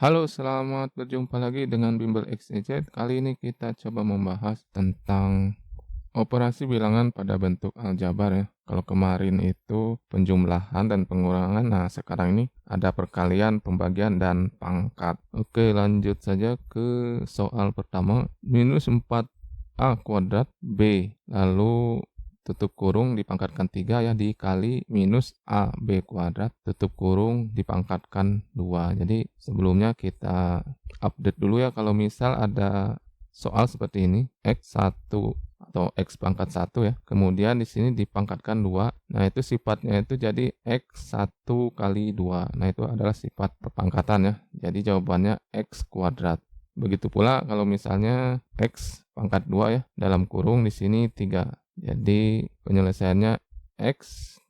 Halo, selamat berjumpa lagi dengan Bimbel XYZ. Kali ini kita coba membahas tentang operasi bilangan pada bentuk aljabar ya. Kalau kemarin itu penjumlahan dan pengurangan, nah sekarang ini ada perkalian, pembagian, dan pangkat. Oke, lanjut saja ke soal pertama. Minus 4A kuadrat B, lalu tutup kurung dipangkatkan 3 ya, dikali minus AB kuadrat tutup kurung dipangkatkan 2. Jadi sebelumnya kita update dulu ya, kalau misal ada soal seperti ini, X1 atau X pangkat 1 ya, kemudian di sini dipangkatkan 2. Nah, itu sifatnya itu jadi X1 kali 2. Nah, itu adalah sifat perpangkatan ya. Jadi jawabannya X kuadrat. Begitu pula kalau misalnya X pangkat 2 ya, dalam kurung di sini 3. Jadi penyelesaiannya X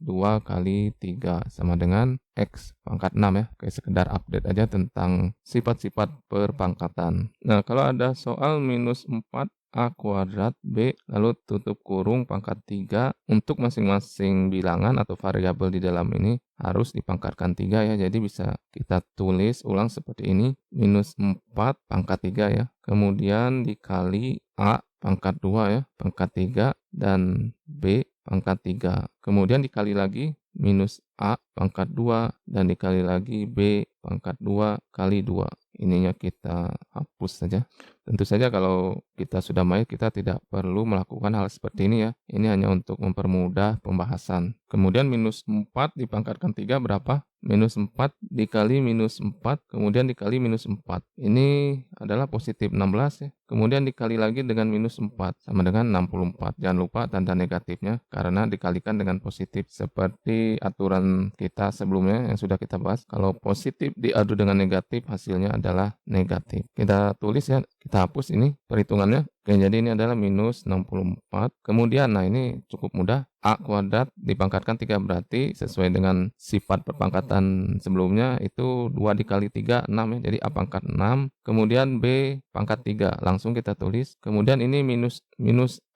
2 kali 3 sama dengan X pangkat 6 ya. Kayak sekedar update aja tentang sifat-sifat perpangkatan. Nah, kalau ada soal minus 4A kuadrat B, lalu tutup kurung pangkat 3, untuk masing-masing bilangan atau variabel di dalam ini harus dipangkatkan 3 ya. Jadi bisa kita tulis ulang seperti ini, minus 4 pangkat 3 ya. Kemudian dikali A pangkat 2 ya, pangkat 3, dan B pangkat 3. Kemudian dikali lagi minus A pangkat 2 dan dikali lagi B pangkat 2 kali 2. Ininya kita hapus saja. Tentu saja kalau kita sudah mahir, kita tidak perlu melakukan hal seperti ini ya. Ini hanya untuk mempermudah pembahasan. Kemudian minus 4 dipangkatkan 3 berapa? Minus 4 dikali minus 4, kemudian dikali minus 4. Ini adalah positif 16 ya. Kemudian dikali lagi dengan minus 4, sama dengan 64. Jangan lupa tanda negatifnya, karena dikalikan dengan positif. Seperti aturan kita sebelumnya yang sudah kita bahas, kalau positif diadu dengan negatif, hasilnya adalah negatif. Kita tulis ya, kita hapus ini perhitungannya. Oke, jadi ini adalah minus 64. Kemudian, nah ini cukup mudah. A kuadrat dipangkatkan 3 berarti sesuai dengan sifat perpangkatan sebelumnya itu 2 dikali 3, 6 ya. Jadi A pangkat 6. Kemudian B pangkat 3. Langsung kita tulis. Kemudian ini minus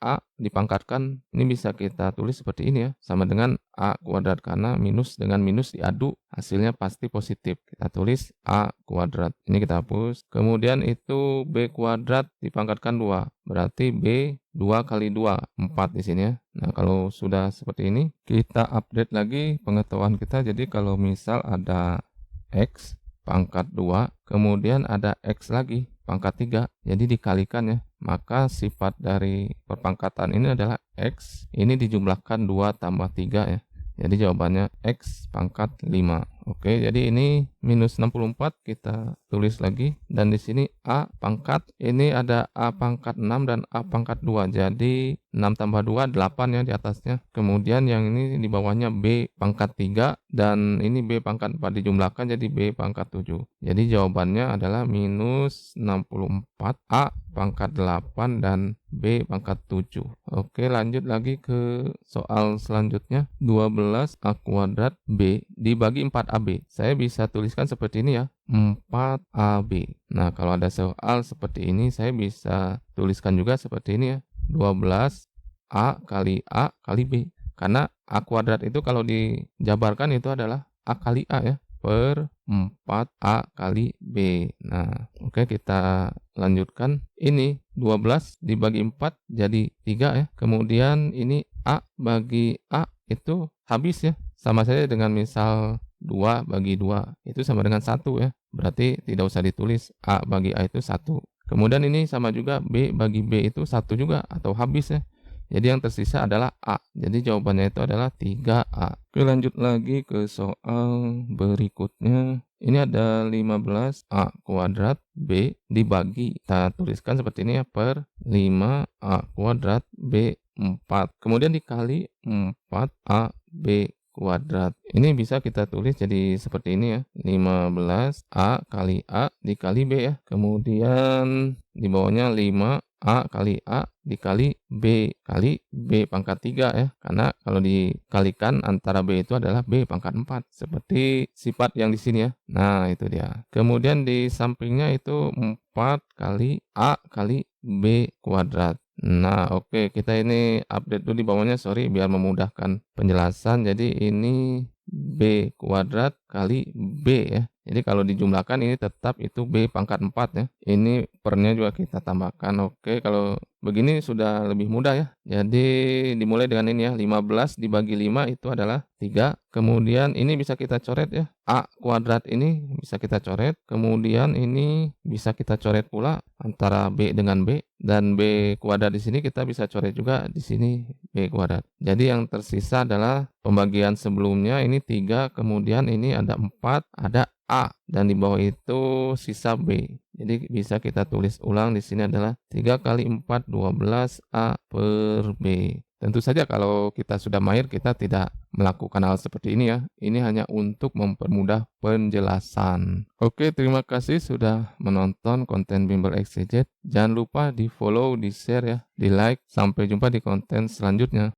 A dipangkatkan. Ini bisa kita tulis seperti ini ya. Sama dengan A kuadrat, karena minus dengan minus diadu hasilnya pasti positif. Kita tulis A kuadrat. Ini kita hapus. Kemudian itu B kuadrat dipangkatkan 2. Berarti B 2 kali 2, 4 di sini ya. Nah, kalau sudah seperti ini, kita update lagi pengetahuan kita. Jadi kalau misal ada X pangkat 2, kemudian ada X lagi pangkat 3, jadi dikalikan ya. Maka sifat dari perpangkatan ini adalah X ini dijumlahkan 2 tambah 3 ya. Jadi jawabannya X pangkat 5. Oke, jadi ini minus 64 kita tulis lagi. Dan di sini A pangkat, ini ada A pangkat 6 dan A pangkat 2. Jadi 6 tambah 2, 8 ya di atasnya. Kemudian yang ini di bawahnya B pangkat 3. Dan ini B pangkat 4 dijumlahkan jadi B pangkat 7. Jadi jawabannya adalah minus 64, A pangkat 8 dan B pangkat 7. Oke, lanjut lagi ke soal selanjutnya. 12A kuadrat B dibagi 4AB. Saya bisa tuliskan seperti ini ya, 4AB. Nah, kalau ada soal seperti ini, saya bisa tuliskan juga seperti ini ya, 12A kali B. Karena A kuadrat itu kalau dijabarkan itu adalah A kali A ya, per 4A kali B. Nah, oke, kita lanjutkan. Ini 12 dibagi 4 jadi 3 ya. Kemudian ini A bagi A itu habis ya. Sama saja dengan misal 2 bagi 2 itu sama dengan 1 ya. Berarti tidak usah ditulis, A bagi A itu 1. Kemudian ini sama juga, B bagi B itu 1 juga atau habis ya. Jadi yang tersisa adalah A. Jadi jawabannya itu adalah 3A. Oke, lanjut lagi ke soal berikutnya. Ini ada 15A kuadrat B dibagi, kita tuliskan seperti ini ya, per 5A kuadrat B 4. Kemudian dikali 4A B kuadrat. Ini bisa kita tulis jadi seperti ini ya, 15A kali A dikali B ya. Kemudian di bawahnya 5A kali A dikali B kali B pangkat 3 ya. Karena kalau dikalikan antara B itu adalah B pangkat 4. Seperti sifat yang di sini ya. Nah, itu dia. Kemudian di sampingnya itu 4 kali A kali B kuadrat. Nah, oke, kita ini update dulu di bawahnya, sorry, biar memudahkan penjelasan. Jadi ini B kuadrat kali B ya. Jadi kalau dijumlahkan ini tetap itu B pangkat 4 ya. Ini pernya juga kita tambahkan. Oke, kalau begini sudah lebih mudah ya. Jadi dimulai dengan ini ya, 15 dibagi 5 itu adalah 3. Kemudian ini bisa kita coret ya. A kuadrat ini bisa kita coret. Kemudian ini bisa kita coret pula antara B dengan B. Dan B kuadrat di sini kita bisa coret juga di sini B kuadrat. Jadi yang tersisa adalah pembagian sebelumnya ini 3, kemudian ini ada 4, ada A, dan di bawah itu sisa B. Jadi bisa kita tulis ulang di sini adalah 3 kali 4, 12 A per B. Tentu saja kalau kita sudah mahir kita tidak melakukan hal seperti ini ya. Ini hanya untuk mempermudah penjelasan. Oke, terima kasih sudah menonton konten Bimbel Exeget. Jangan lupa di follow, di share ya, di like. Sampai jumpa di konten selanjutnya.